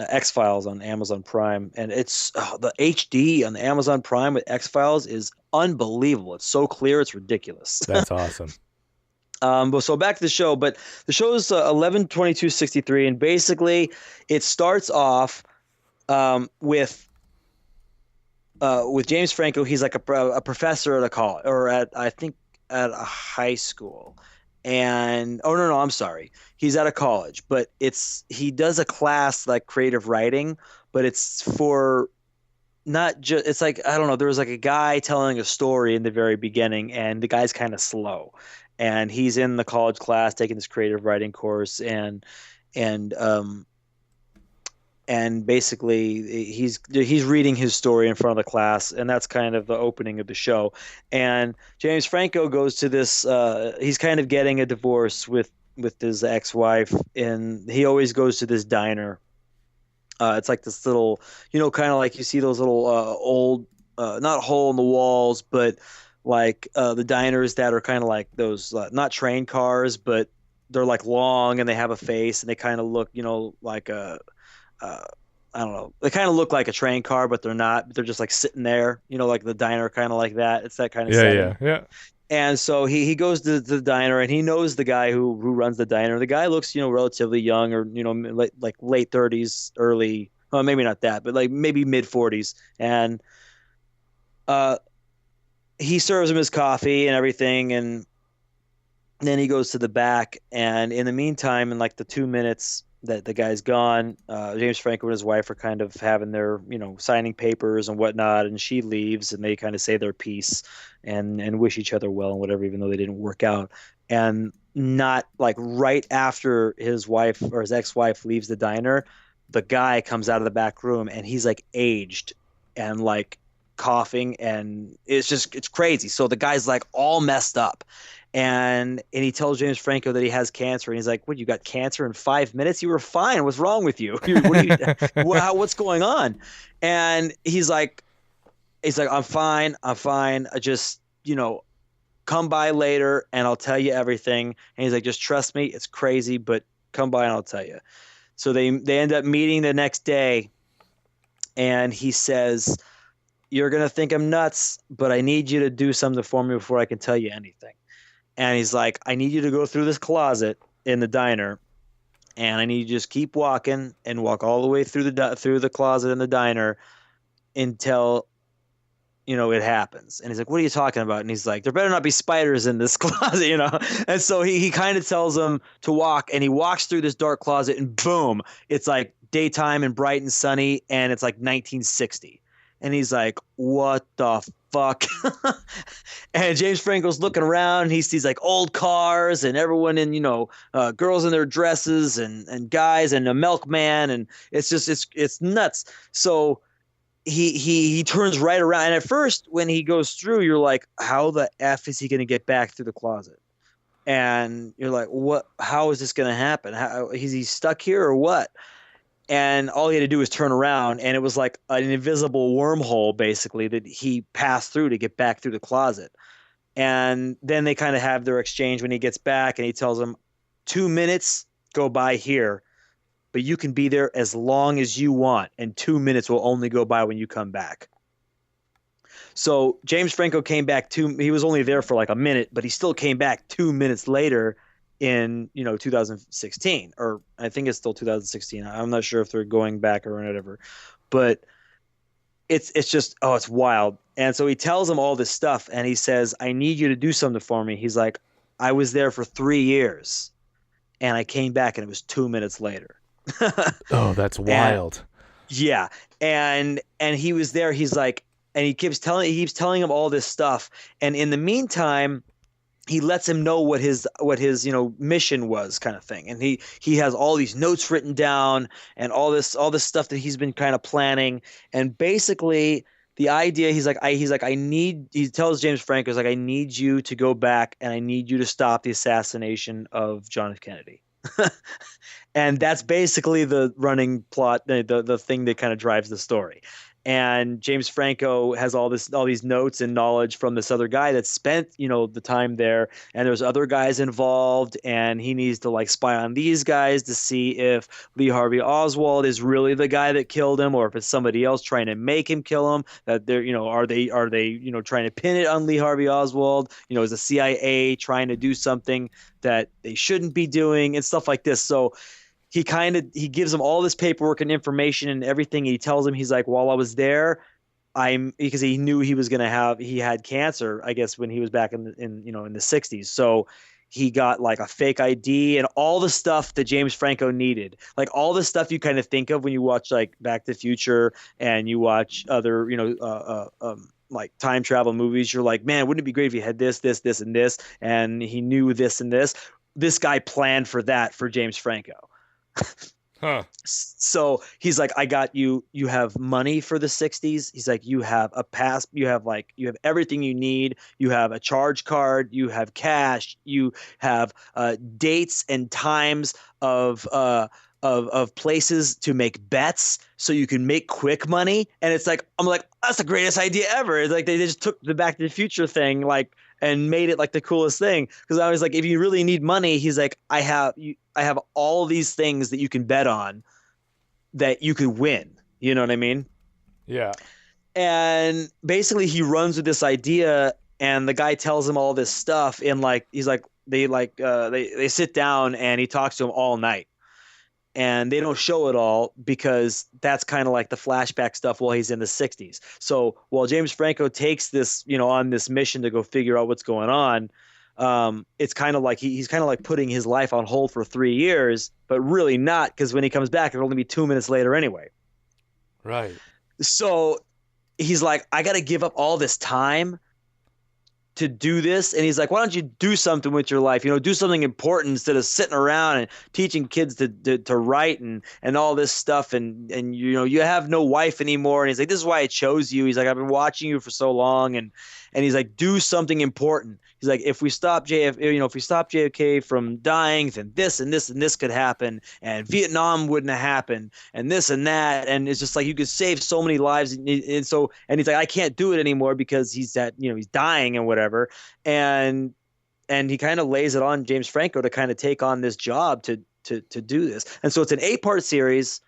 X-Files on Amazon Prime, and it's the HD on the Amazon Prime with X-Files is unbelievable. It's so clear, it's ridiculous. That's awesome. But so back to the show, but the show is 11/22/63, and basically it starts off with James Franco. He's like a professor at a college, or at I think at a high school. And oh no, I'm sorry, he's at a college, but he does a class like creative writing, but it's for not just, it's like, I don't know, there was like a guy telling a story in the very beginning, and the guy's kind of slow, and he's in the college class taking this creative writing course, and and basically he's reading his story in front of the class, and that's kind of the opening of the show. And James Franco goes to this he's kind of getting a divorce with his ex-wife, and he always goes to this diner. It's like this little, kind of like you see those little old not hole in the walls, but like the diners that are kind of like those not train cars, but they're like long and they have a face and they kind of look, like a uh, I don't know. They kind of look like a train car, but they're not. They're just like sitting there, like the diner, kind of like that. It's that kind of Yeah, setting. yeah, yeah. And so he goes to the diner, and he knows the guy who runs the diner. The guy looks, relatively young, or like late 30s, early. Well, maybe not that, but like maybe mid 40s. And uh, he serves him his coffee and everything, and then he goes to the back. And in the meantime, in like the 2 minutes that the guy's gone, James Franco and his wife are kind of having their, signing papers and whatnot, and she leaves, and they kind of say their piece and wish each other well and whatever, even though they didn't work out. And not like right after his wife or his ex-wife leaves the diner, the guy comes out of the back room, and he's like aged and like coughing, and it's crazy. So the guy's like all messed up, and he tells James Franco that he has cancer, and he's like, "What? You got cancer in 5 minutes? You were fine. What's wrong with you? What's going on?" And he's like, "I'm fine. I'm fine. I just, come by later and I'll tell you everything." And he's like, "Just trust me. It's crazy, but come by and I'll tell you." So they end up meeting the next day, and he says, "You're gonna think I'm nuts, but I need you to do something for me before I can tell you anything." And he's like, "I need you to go through this closet in the diner, and I need you to just keep walking and walk all the way through the closet in the diner until it happens." And he's like, "What are you talking about?" And he's like, "There better not be spiders in this closet." And so he kind of tells him to walk, and he walks through this dark closet, and boom, it's like daytime and bright and sunny, and it's like 1960. And he's like, "What the fuck?" And James Franco's looking around, and he sees like old cars and everyone in, girls in their dresses, and guys, and a milkman, and it's nuts. So he turns right around, and at first when he goes through, you're like, how the F is he going to get back through the closet? And you're like, what? How is this going to happen? How is he stuck here or what? And all he had to do was turn around, and it was like an invisible wormhole basically that he passed through to get back through the closet. And then they kind of have their exchange when he gets back, and he tells him, 2 minutes go by here, but you can be there as long as you want, and 2 minutes will only go by when you come back. So James Franco came back he was only there for like a minute, but he still came back 2 minutes later in 2016, or I think it's still 2016. I'm not sure if they're going back or whatever, but it's just, oh, it's wild. And so he tells him all this stuff, and he says, "I need you to do something for me." He's like, "I was there for 3 years, and I came back, and it was 2 minutes later." Oh, that's wild. Yeah. And he was there. He's like, and he keeps telling him all this stuff. And in the meantime, he lets him know what his mission was, kind of thing. And he has all these notes written down, and all this stuff that he's been kind of planning. And basically the idea, he tells James Franco, he's like, "I need you to go back, and I need you to stop the assassination of John F. Kennedy." And that's basically the running plot, the thing that kind of drives the story. And James Franco has all these notes and knowledge from this other guy that spent, the time there, and there's other guys involved, and he needs to like spy on these guys to see if Lee Harvey Oswald is really the guy that killed him, or if it's somebody else trying to make him kill him. That they're, are they trying to pin it on Lee Harvey Oswald? Is the CIA trying to do something that they shouldn't be doing, and stuff like this. So he gives him all this paperwork and information and everything. He tells him, he's like, "While I was there, because he knew he had cancer, I guess, when he was back in the 60s. So he got like a fake ID and all the stuff that James Franco needed, like all the stuff you kind of think of when you watch like Back to the Future, and you watch other, like time travel movies, you're like, man, wouldn't it be great if you had this, this, this, and this, and he knew this and this. This guy planned for that for James Franco. Huh. So he's like, I got you. You have money for the 60s. He's like, you have a pass. You have everything you need. You have a charge card. You have cash. You have dates and times of places to make bets so you can make quick money. And it's like, I'm like, that's the greatest idea ever. It's like they just took the Back to the Future thing, like, and made it like the coolest thing. Because I was like, if you really need money, he's like, I have all these things that you can bet on that you could win. You know what I mean? Yeah. And basically he runs with this idea, and the guy tells him all this stuff, and like he's like they sit down and he talks to him all night. And they don't show it all because that's kind of like the flashback stuff while he's in the 60s. So while James Franco takes this, on this mission to go figure out what's going on, it's kind of like he's kind of like putting his life on hold for 3 years, but really not, because when he comes back, it'll only be 2 minutes later anyway. Right. So he's like, I got to give up all this time to do this. And he's like, why don't you do something with your life? Do something important instead of sitting around and teaching kids to write and all this stuff. And you have no wife anymore. And he's like, this is why I chose you. He's like, I've been watching you for so long. And he's like, do something important. He's like, if we stop JFK from dying, then this and this and this could happen, and Vietnam wouldn't have happened, and this and that, and it's just like you could save so many lives, and he's like, I can't do it anymore because he's dying and whatever, and he kind of lays it on James Franco to kind of take on this job to do this, and so it's an 8-part series.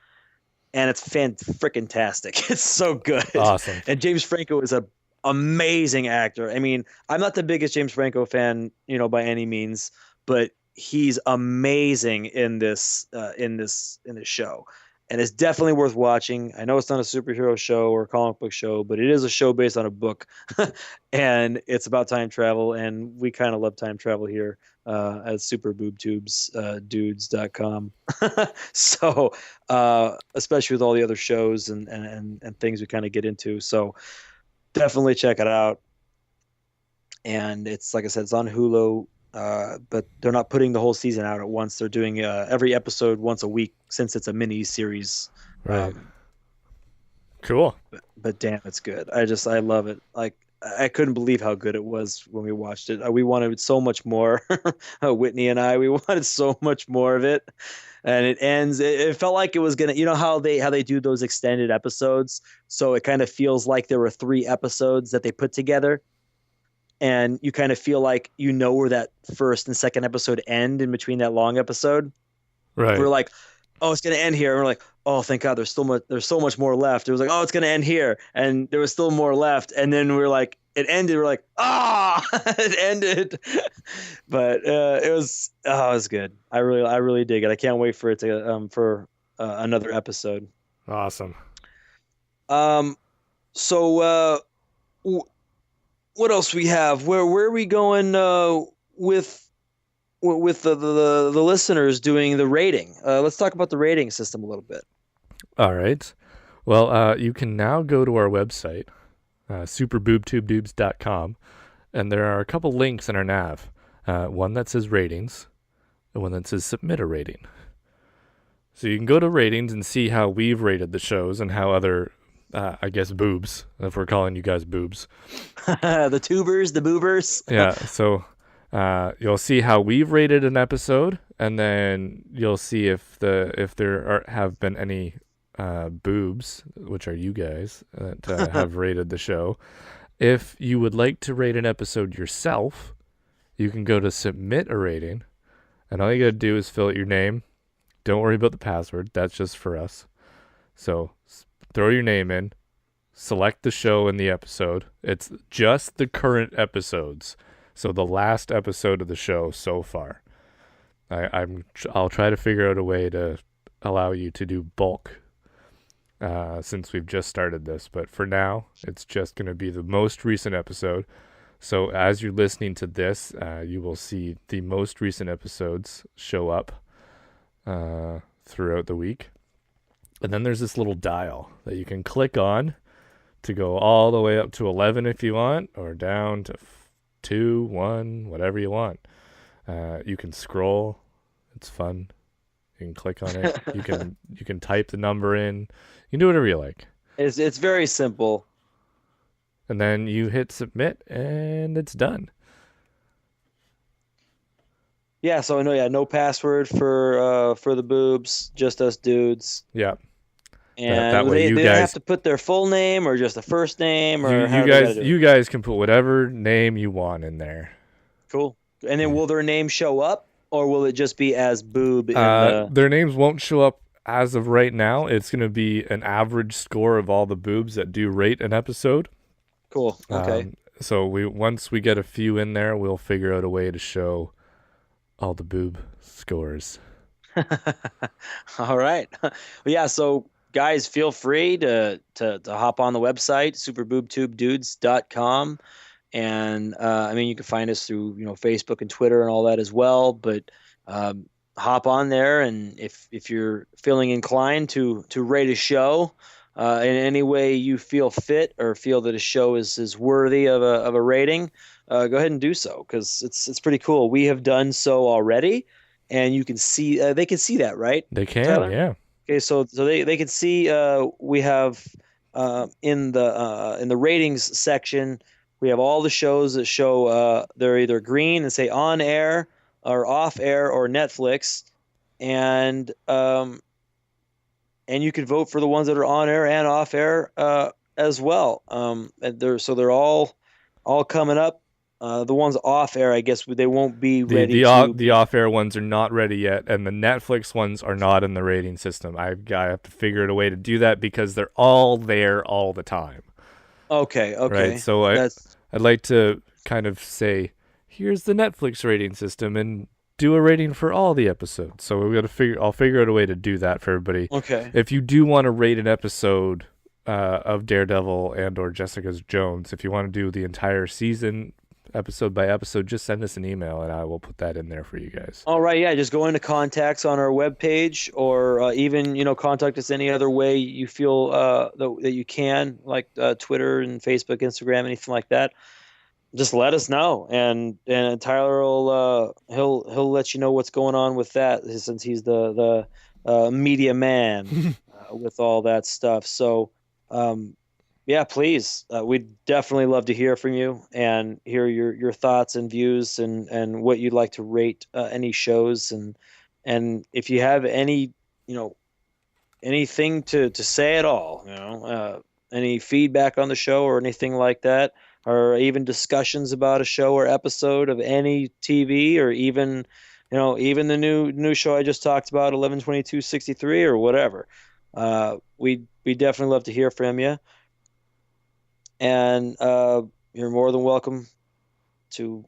And it's freaking-tastic. It's so good. Awesome. And James Franco is a amazing actor. I mean, I'm not the biggest James Franco fan, by any means, but he's amazing in this show, and it's definitely worth watching. I know it's not a superhero show or a comic book show, but it is a show based on a book, and it's about time travel, and we kind of love time travel here at superboobtubes dudes.com. So especially with all the other shows and things we kind of get into, so definitely check it out. And it's, like I said, it's on Hulu, but they're not putting the whole season out at once. They're doing every episode once a week, since it's a mini series. Right. Cool. But damn, it's good. I love it. Like, I couldn't believe how good it was when we watched it. We wanted so much more. Whitney and I, we wanted so much more of it. And it ends. It felt like it was gonna. How they do those extended episodes. So it kind of feels like there were 3 episodes that they put together, and you kind of feel like where that first and second episode end in between that long episode. Right. We're like, oh, it's gonna end here. And we're like, oh, thank God, there's so much more left. It was like, oh, it's gonna end here, and there was still more left. And then we're like, it ended. We're like, it ended. But it was good. I really dig it. I can't wait for it to for another episode. Awesome. So what else we have? Where are we going with the listeners doing the rating? Let's talk about the rating system a little bit. All right. Well, you can now go to our website, superboobtubedubes.com, and there are a couple links in our nav. One that says ratings, and one that says submit a rating. So you can go to ratings and see how we've rated the shows and how other, I guess, boobs, if we're calling you guys boobs. The tubers, the boobers. Yeah, so you'll see how we've rated an episode, and then you'll see if there have been any boobs, which are you guys, that have rated the show. If you would like to rate an episode yourself, you can go to submit a rating, and all you gotta do is fill out your name. Don't worry about the password. That's just for us. So throw your name in, select the show and the episode. It's just the current episodes. So the last episode of the show so far. I'll try to figure out a way to allow you to do bulk since we've just started this. But for now, it's just going to be the most recent episode. So as you're listening to this, you will see the most recent episodes show up throughout the week. And then there's this little dial that you can click on to go all the way up to 11 if you want, or down to 2, 1, whatever you want. You can scroll. It's fun. You can click on it. You can type the number in. You can do whatever you like. It's very simple. And then you hit submit, and it's done. Yeah, so I know. No password for the boobs, just us dudes. Yeah. And that way they have to put their full name or just the first name, or you guys can put whatever name you want in there. Cool. And then will their name show up, or will it just be as Boob? Their names won't show up as of right now. It's going to be an average score of all the boobs that do rate an episode. Cool. Okay. So once we get a few in there, we'll figure out a way to show all the boob scores. All right. Well, yeah. So guys, feel free to hop on the website, superboobtubedudes.com. And I mean, you can find us through Facebook and Twitter and all that as well. But hop on there, and if you're feeling inclined to rate a show in any way you feel fit, or feel that a show is worthy of a rating, go ahead and do so, because it's pretty cool. We have done so already, and you can see they can see that, right? They can, Tyler? yeah. Okay, so they can see we have in the ratings section, we have all the shows that show they're either green and say on air or off air or Netflix, and you can vote for the ones that are on air and off air as well. And they're all coming up. The ones off air, I guess they won't be ready. The off air ones are not ready yet, and the Netflix ones are not in the rating system. I have to figure out a way to do that, because they're all there all the time. Okay. Right. So I'd like to kind of say, here's the Netflix rating system, and do a rating for all the episodes. So I'll figure out a way to do that for everybody. Okay. If you do want to rate an episode of Daredevil and or Jessica Jones, if you want to do the entire season episode by episode, just send us an email and I will put that in there for you guys. All right. Yeah. Just go into contacts on our webpage, or even, contact us any other way you feel that you can, like Twitter and Facebook, Instagram, anything like that. Just let us know, and Tyler will he'll let you know what's going on with that, since he's the media man with all that stuff. So yeah, please, we'd definitely love to hear from you and hear your thoughts and views, and what you'd like to rate any shows, and if you have any anything to say at all, any feedback on the show or anything like that, or even discussions about a show or episode of any TV, or even the new show I just talked about, 11/22/63 or whatever. We definitely love to hear from you, and you're more than welcome to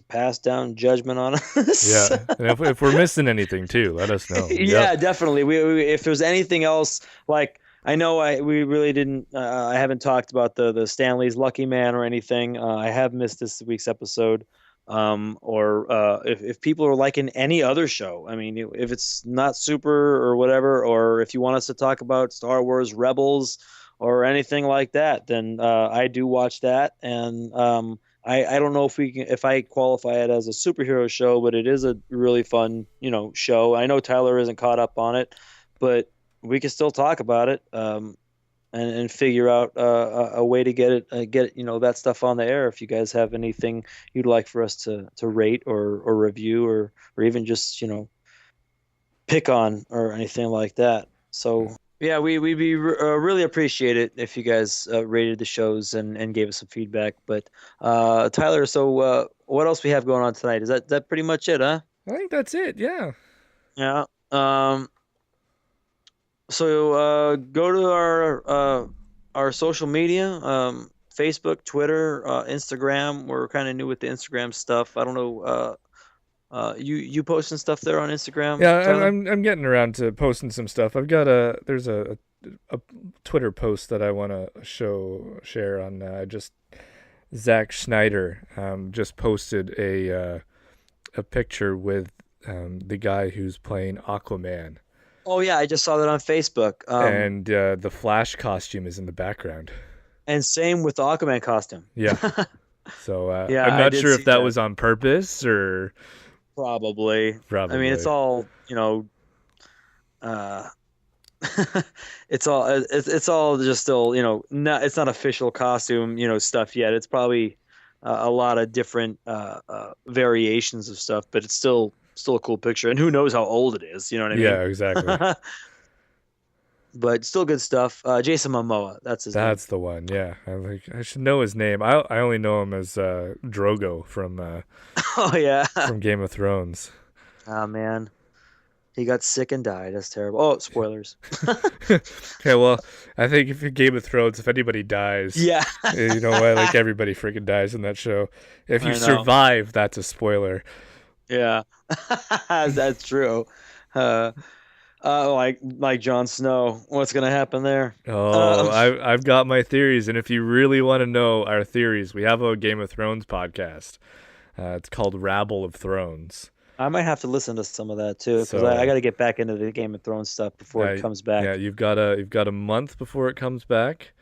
pass down judgment on us. Yeah, and if we're missing anything too, let us know. Yeah, yep. Definitely. We if there's anything else, like, I know we really didn't. I haven't talked about the Stanley's Lucky Man or anything. I have missed this week's episode. Or if people are liking any other show, I mean, if it's not super or whatever, or if you want us to talk about Star Wars Rebels or anything like that, then I do watch that. And I don't know if I qualify it as a superhero show, but it is a really fun show. I know Tyler isn't caught up on it, but we can still talk about it and figure out a way to get that stuff on the air. If you guys have anything you'd like for us to rate or review or even just pick on or anything like that. So yeah, we'd be really appreciate it if you guys rated the shows and gave us some feedback. But Tyler, so what else we have going on tonight? Is that pretty much it, huh? I think that's it. Yeah. Yeah. So go to our social media, Facebook, Twitter, Instagram. We're kind of new with the Instagram stuff. I don't know. You posting stuff there on Instagram? Yeah, Tyler? I'm getting around to posting some stuff. I've got there's a Twitter post that I want to share on. Zack Schneider just posted a picture with the guy who's playing Aquaman. Oh yeah, I just saw that on Facebook. And the Flash costume is in the background. And same with the Aquaman costume. Yeah. So Yeah, I'm I not did sure if see that that. was on purpose or Probably. I mean, it's probably. all, uh, it's all just still, not it's not official costume, stuff yet. It's probably a lot of different variations of stuff, but it's still a cool picture. And who knows how old it is? You know what I mean? Yeah, exactly. But still good stuff. Jason Momoa, that's his name. That's the one. Yeah, I should know his name. I only know him as Drogo Oh yeah. from Game of Thrones. Oh man, he got sick and died. That's terrible. Oh, spoilers. Okay, well, I think if you're Game of Thrones, if anybody dies, Yeah, you know what? Like everybody freaking dies in that show. If you I know. survive, that's a spoiler. Yeah, that's true. Uh, like Jon Snow. What's gonna happen there? Oh, Um, I've got my theories, and if you really want to know our theories, we have a Game of Thrones podcast. It's called Rabble of Thrones. I might have to listen to some of that too because I So got to get back into the Game of Thrones stuff before it comes yeah, back. you've got a month before it comes back.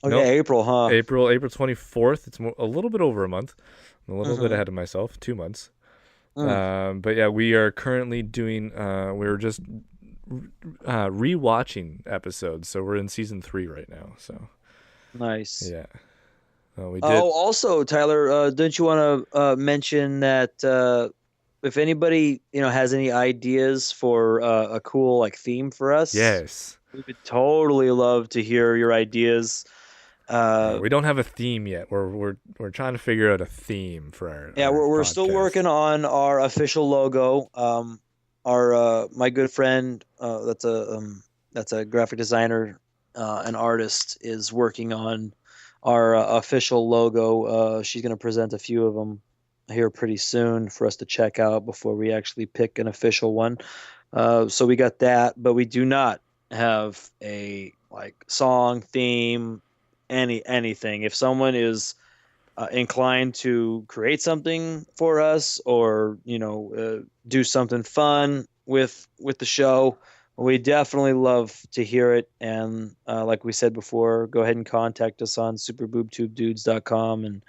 Oh yeah, No, April, huh? April 24th. It's a little bit over a month. I'm a little bit Mm-hmm. ahead of myself, 2 months. Mm, But yeah, we are currently doing. We're just rewatching episodes, so we're in season 3 right now. So nice. yeah, we did. Oh, also, Tyler, don't you want to mention that if anybody has any ideas for a cool like theme for us, Yes, we would totally love to hear your ideas. we don't have a theme yet. We're trying to figure out a theme for Yeah, our we're still podcast. working on our official logo. Our my good friend, that's a graphic designer, an artist, is working on our official logo. She's going to present a few of them here pretty soon for us to check out before we actually pick an official one. So we got that, but we do not have a like song theme, anything. If someone is inclined to create something for us or do something fun with the show, we definitely love to hear it. And like we said before, go ahead and contact us on superboobtubedudes.com and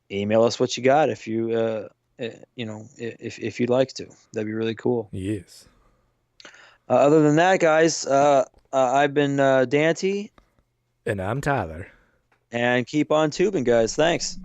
email us what you got if you if you'd like to. That'd be really cool. Yes, Other than that, guys, I've been Dante, and I'm Tyler. and keep on tubing, guys. Thanks.